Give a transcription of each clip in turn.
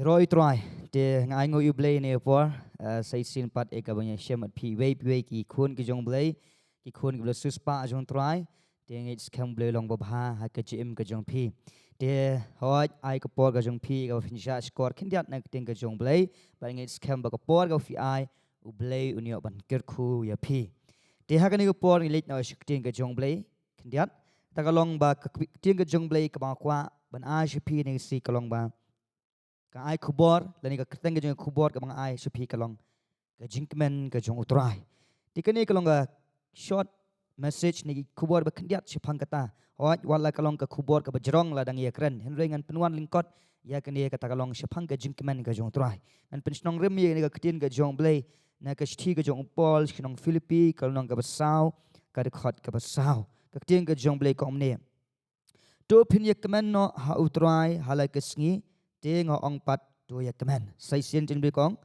Roy Trai, de ngai ngoi blay ne por, sai sin pat eka banya shemat pi wei ki khun ki jong blay, ki khun ki blay suspa jong Trai, de ngai skam blay long babha ha ka jim ka jong pi. De hoi ai ka por ka jong pi ka finisha score kindiat na ting ka jong blay, ba ngai skam ba ka por ka fi ai u blay unio ban ker khu ya pi. De ha ka ni ka por ni late na shikting ka jong blay, kindiat ta ka long ba ka ting ka jong blay ka ba kwa ban ai shi pi ni si ka long ba. Ka ai kubor lani ka keteng ka kubor ka mga ai supi kalong ka Jingkmen ka jong U Trai. Di kani kalong ka short message ni kubor ba kendiat sipang kata. Hoi wala kalong ka kubor ka bajrong la dang ya kren. Henry ngan penuan lingkot ya kani kata kalong sipang ka Jingkmen ka jong U Trai. Ngan pensnong rem ni ka ketin ka jong blay na ka sti ka jong Upol sinong Filipi kalong ka basaw ka dekhot ka basaw. Ka ketin ka jong blay ka omne. Do pin ya kemen no ha U Trai halai ka sngi te ngo ong pat do ya kemen sai sien tin bikong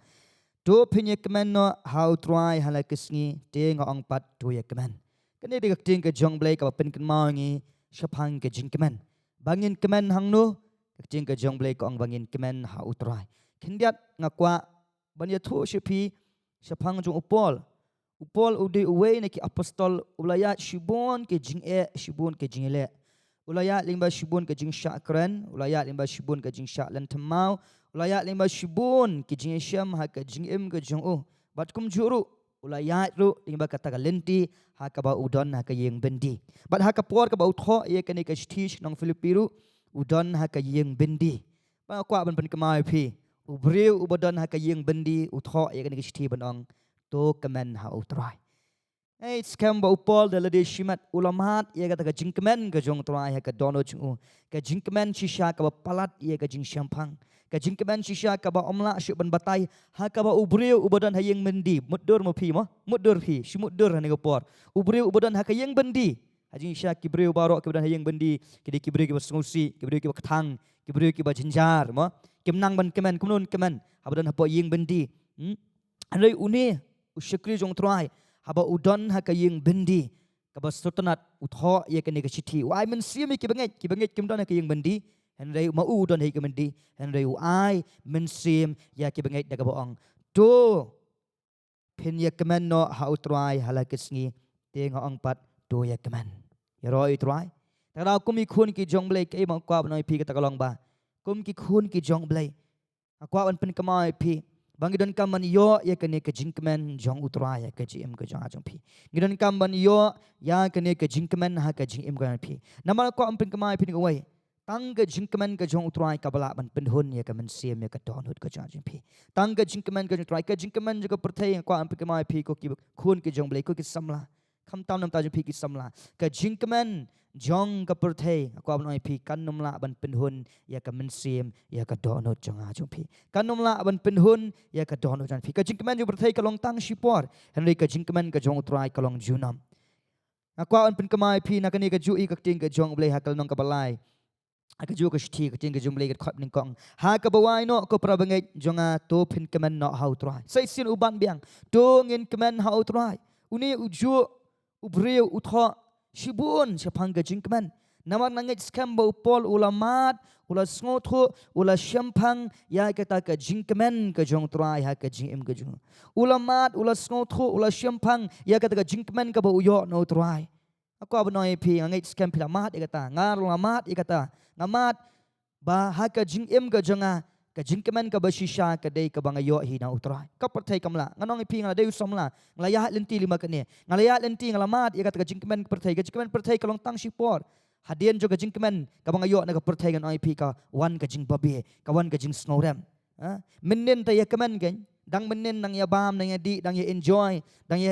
do pin ya kemen no how try hala kisngi te ngo ong pat do ya kemen kene de ting ke jong blay ka pin kan mau ngi shapang ke Jingkmen bangin kemen hang no ting ke jong blay ko ong bangin kemen how try kindiat ngakwa ban ya thu shipi shapang jong upol ude uwe ne ki apostol ulaya shibon ke jing shibon ke jingele Ulayat limba shibun ke jing syak keren, ulayat limba shibun ke jing syak lan temau, ulayat limba shibun ke jing syam ha ke jing im ke jing bat kum juru, ulayat ru limba kata lenti ha ka ba udon ha ke yeng bendi. Bat ha ka por ka ba utho ye ke ni ke stish nong Filipiru, udon ha ke yeng bendi. Ba kwa ban pen kemai pi, ubriu ubodon ha ke yeng bendi, utho ye ke ni ke sti banong to kemen ha utrai. Skam ba upol dala de shimat ulamat ia kata ka Jingkmen ka jong Trai ka dono chung ka Jingkmen shisha ka ba palat ia ka jing syampang ka Jingkmen shisha ka ba omla syuk ban batai ha ka ba ubriu ubadan ha yeng mendi mudur mo pi mo mudur pi shimudur ha ne por ubriu ubadan ha ka yeng bendi hajing sya kibriu barok ke badan ha yeng bendi ki kibriu ki ba sungusi kibriu ki ba ketang kibriu ki ba jinjar mo kimnang ban kemen kumnun kemen ha badan ha po yeng bendi andai une usyakri jong Trai haba udon ha ka yeng bendi ka ba sultanat utho ye ka ne ka chithi wai men siam ki banget kim don ha ka yeng bendi henrei ma udon he ka bendi henrei ai men siam ya ki banget da ka boong do pin ye kemen no ha utrai hala kisngi te nga ong pat do ye kemen ya roi utrai ta ra kum mi khun ki jong blai ke ma kwa noi pi ka ta kalong ba kum ki khun ki jong blai akwa ban pen kamai pi Bang gidon kaman yo ya kene ke Jingkmen jong U Trai ya ke jim ke jong ajong pi. Gidon kaman yo ya kene ke Jingkmen ha ke jim ke pi. Nama ko ampin kemai pi ngawai. Tang ke Jingkmen ke jong U Trai ka bala ban penhun ya ke men siam ya ke don hut ke jong ajong pi. Tang ke Jingkmen ke jong Trai ke Jingkmen juga pertai ko ampin kemai pi ko ki khun ke jong blai ko ki samla. Kam tam nam ta jong pi ki samla. Ke Jingkmen jong ka perthei ko abnoi pi kan numla ban penhun ya ka mensim ya ka donot jong ajong pi kan numla ban penhun ya ka donot jan pi ka Jingkmen ju perthei ka long tang shipor henry ka Jingkmen ka jong Trai ka long junam ko an pen kamai pi na ka ni ka ju i ka ting ka jong blai hakal nong ka balai aka ju ka shthi ka ting ka jong blai ka khap ning kong ha ka bawai no ko prabangai jonga to pin kemen no how Trai sai sin uban biang to ngin kemen how Trai uni uju ubriu utho Shibun siapang ke Jingkmen nama nangit skam ba upol ulamat ula sngotu ula syampang ya kata ke Jingkmen ke jong Trai ha ke jing im ke jong ulamat ula sngotu ula syampang ya kata ke Jingkmen ke ba uyo no Trai aku abnoi pi nangit skam pilamat ya kata ngar ulamat ya kata ngamat ba ha ke jing im ke jonga ke Jingkmen ke basisha ke dei ke bangayo hi na Utrai ka perthai kamla nganong pi ngala dei somla nglaya lenti lima ke ne nglaya lenti ngalamat ya kata ke Jingkmen perthai ke long tang sipor hadian jo ke Jingkmen ke bangayo na ke perthai kan ip ka wan ke jing babi ka wan ke jing snowrem menen ta ya kemen gen dang menen nang ya bam nang ya di dang ya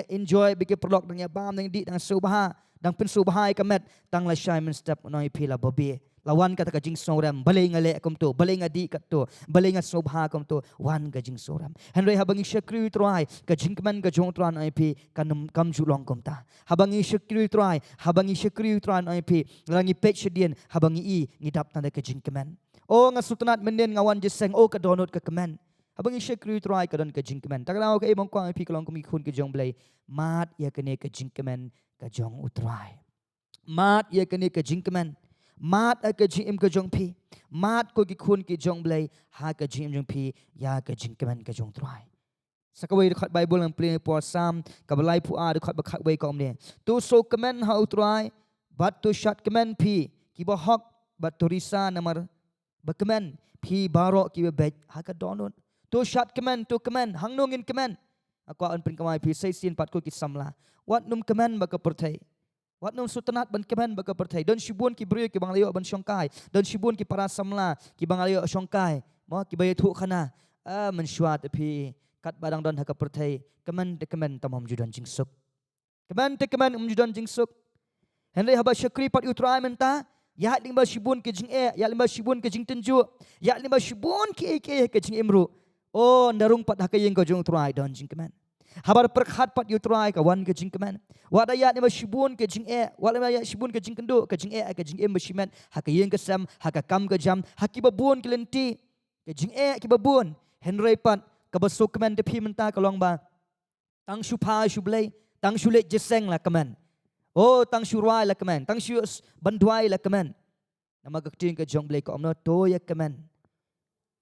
enjoy bike perlok dang ya bam nang di dang subha dang pin subha ka met tang la shaimen step no ip la babi lawan kata ka jing soram balai ngale akom to balai ngadi kat to balai nga sobha akom to wan ka jing soram henry habangi shakri Trai ka Jingkmen ka jong Tran ip kanum kam julong kom ta habangi shakri Trai ip langi page dien habangi i ngidap tanda ka Jingkmen o nga sultanat menen ngawan jeseng o ka donot ka kemen habangi shakri Trai ka don ka Jingkmen takraw ka ibang kwang ip kalong kumikun ka jong blai mat ya kene ka Jingkmen ka jong Utrai mat ya kene ka Jingkmen mat a ka jing im ka jong phi mat ko ki khun ki jong blai ha ka jing im jong phi ya ka jingkmen ka jong trai sakawai khat bible ang play por sam kabalai pu a khat ba khat wei kom ne tu so kmen ha utrai but tu shat kmen phi ki ba hok but tu risa namar ba kmen phi baro ki ba bet ha ka donut tu shat kmen tu kmen hang nungin kmen akwa an pin kamai phi sai sin pat ko ki samla wat num kmen ba ka perthai wat num sutanat ban kmen ba ka perthai don shibun ki brio ki banglayo ban shongkai don shibun ki para samla ki banglayo shongkai mo ki bay thu khana a man shwat phi kat badang don haka perthai kemen te kemen tamam judan jingsuk kemen te kemen judan jingsuk henry haba syakri pat utrai menta ya limba shibun ke jing ya limba shibun ke jing tenju ya limba shibun ke ke jing imru oh narung pat haka yeng ko jong utrai don jing kemen habar perkhat pat utrai ka wan ke jing kemen wada ya limba shibun ke jing wada ya shibun ke jing kendu ke jing ke jing im shimen haka yeng ke sam haka kam ke jam haki babun ke lenti ke jing ki babun henry pat kabasuk kemen de phi menta kalong ba tang shu pha shu blai tang shu le jeseng la kemen oh tang shu rai la kemen tang shu bandwai la kemen nama ka ting ka jong blai ko amno to ya kemen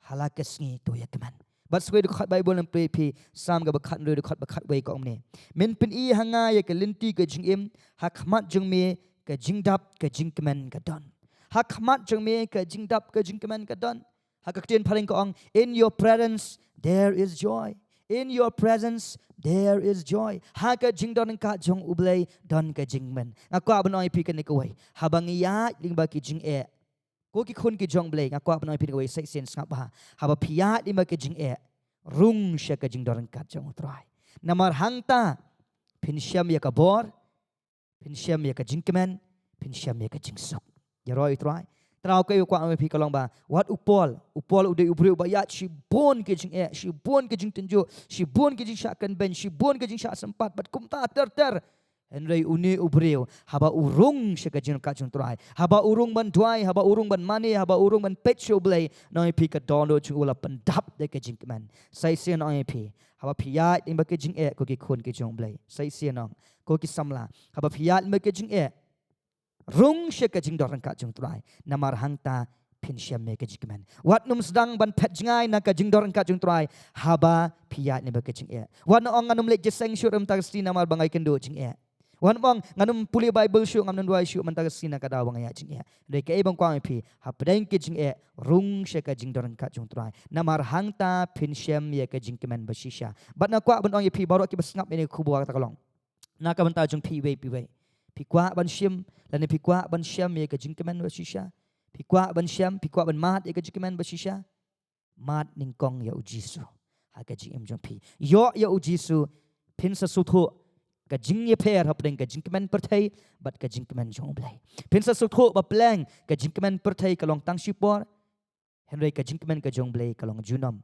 halakas ngi to ya kemen bat swe de khat bible and pray phi sam ga ba khat de khat ba khat wei ko amne men pin i hanga ya ka linti ka jing im ha khmat jong me ka jing dap ka jing kemen ka don ha khmat jong me ka jing dap ka jing kemen ka don ha ka tin phaling ko ong in your presence there is joy. In your presence, there is joy. Haka jing don ka jong ublay don ka jingmen. Ngako abanoy pi kan ikaway. Habang iya lingba ki jing Ko ki khun ki jong blay ngako abanoy pi ikaway say sense ngap ha. Haba piya lingba ki jing rung siya ka jing don ka jong utray. Namar hangta pinsyam ya ka bor, pinsyam ya ka jingkemen, pinsyam ya ka jingsok. Yaroy utray. Trau kayo kwa ame pi kalong ba wat upol ude ubri ba ya shi bon ke jing shi bon ke jing tenjo shi bon ke jing syakan ben shi bon ke jing syak sempat bat kumta ter henrei uni ubreu haba urung shi ka jing ka jing trai haba urung ban duai haba urung ban mani haba urung ban pecho blai noi pi ka dono chung ula pendap de ke jing man sai sian oi pi haba pi ya ing ba ke jing ko ki khun ke jong blai sai sian ong ko ki samla haba pi ya me ke jing rung she ka jing dorang ka jong trai namar hangta pin syam me ka jingmen wat num sedang ban pet jingai na ka jing dorang ka jong trai haba piat ne ba ka jing wat no ong anum le jeseng syuram ta sti namar bangai kendo jing wan bang nganum puli bible syu nganum dua syu man ta sti na ka da bang ya jing de ke bang kwang pi ha pedeng ke jing rung she ka jing dorang ka jong trai namar hangta pin syam ye ka jingkemen ba shisha bat na kwa ban ong ye pi barok ki basngap ne ku buak ta kalong na ka ban ta jong pi we pikwa ban syam lani pikwa ban syam ye ka jingkemen ba shisha pikwa ban syam pikwa ban mat ye ka jingkemen ba shisha mat ningkong ya ujisu ha ka jing em jong pi yo ya ujisu pin sa sutho ka jing ye pher hapdeng ka jingkemen perthai bat ka jingkemen jong blai pin sa sutho ba pleng ka jingkemen perthai kalong tang sipor henrei ka jingkemen ka jong blai kalong junom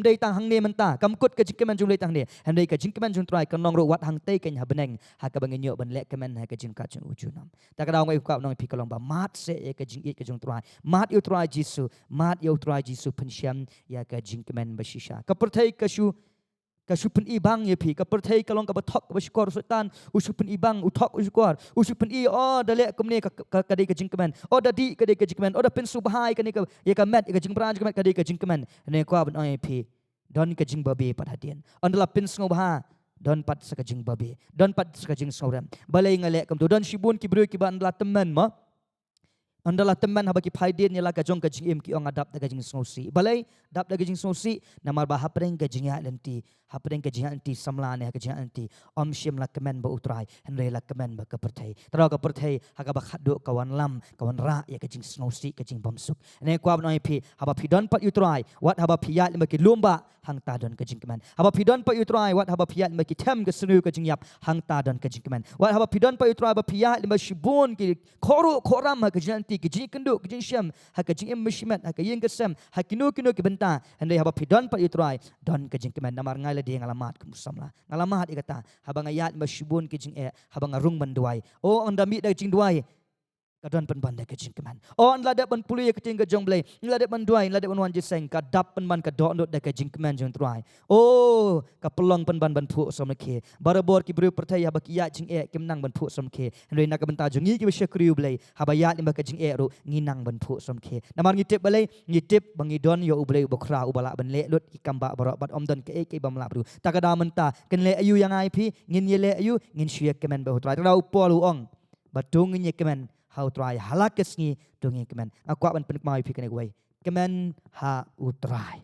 dei tang hang ne menta kam kut ka jingkemen jong le tang ne handai ka jingkemen jong trai kan nong ro wat hang te ken habeneng ha ka bangin yo ban le kemen ha ka jing ka jong ujunam ta ka daw ngai ka nong pi kalong ba mat se e ka jing ka jong trai mat yo trai jisu mat yo trai jisu pensyam ya ka jingkemen ba shisha ka perthai ka shu pen ibang ye pi ka perthai kalong ka bathok ba skor sultan usupen ibang uthok uskor usupen i o dale kumne ka de ka jingkemen o da di ka de ka jingkemen o da pen subhai ka ne ka ye ka met ka jingbran ka de ka jingkemen ne ko ban ai pi don ka jing babe pat hadien andala pen snobha don pat sa ka jing babe don pat sa ka jing soram balai ngale kam to don shibun ki bro ki ban la teman ma andala teman haba ki phaidin yala ka jong ka jing im ki ong adap da ka jing sosi balai dap da ka jing sosi namar ba hapreng ka jing ya lenti hapreng ka jing anti samla ne ka jing anti om shim la kemen ba utrai henre la kemen ba ka perthai tra ka perthai ha ka ba khadu kawan lam kawan ra ya ka jing sosi ka jing bamsuk ne kwa ba noi pi haba pi don pat utrai wat haba pi ya le ki lumba hang ta don ka jing kemen haba pi don pat utrai wat haba pi ya le ki them ka sunu ka jing yap hang ta don ka jing kemen wat haba pi don pat utrai ba pi ya le shibun ki khoru khoram ha ka jing anti ki jing kendo ki jing syam ha ka jing im mishimat ha ka yeng ka sam ha kinu ki benta handai haba pi don pat utrai don ka jing kemen namar ngai la de ngalamat kum samla ngalamat ikata haba ngayat ma shibun ki jing habang arung manduai o anda mi da jing duai kadon penban da ke jingkmen on la da ban pulu ye keting ke jong blai la da ban duai la da ban wan jiseng ka dap penban ka dok not da ke jingkmen jong trai oh ka pelong penban ban phu som ke barabor ki bru pertaya ba ki ya jing e kim nang ban phu som ke rei nak ban ta jong ngi ki be kriu blai ha ba ya lim ba ke jing e ru ngi nang ban phu som ke namar ngi tip balai ngi tip bangi don yo ublai bokra ubala ban le lut ki kamba barok bat om don ke ke bam la bru takada menta ken le ayu yang ai pi ngin ye le ayu ngin shia kemen ba trai ra upol ong batung ngin ye kemen how try halakes ngi dungi kemen akwa ban pen mai pi kene wai kemen ha utrai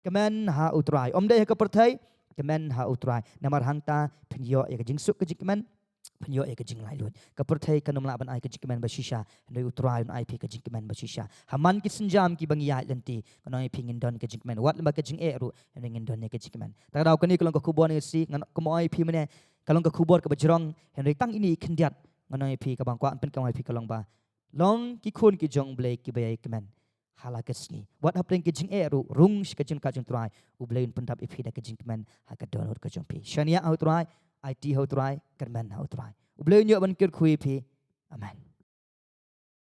kemen ha utrai om de ke perthai kemen ha utrai namar hangta penyo ye ke jingsuk ke jingkemen penyo ye ke jing lai lut ke perthai kanum la ban ai ke jingkemen ba shisha ndoi utrai un ai pi ke jingkemen ba shisha haman ki senjam ki bangia lenti kanoi pi ngin don ke jingkemen wat lemba ke jing e ru ngin don ke jingkemen ta dau kani kalong ke kubon ni si ngan ko moi pi mene kalong ke kubor ke bajrong henry tang ini kendiat nganoi pi ka bang kwa pen ka mai pi kalong ba long ki khun ki jong blai ki bayai kemen halakesni wat hapling ki jing e ru rung shi ka jing ka jing trai u blai un pendap ipi da ke jing kemen ha ka don ka jong pi shania au trai IT ho trai kemen ho trai u blai nyo ban kir khui pi amen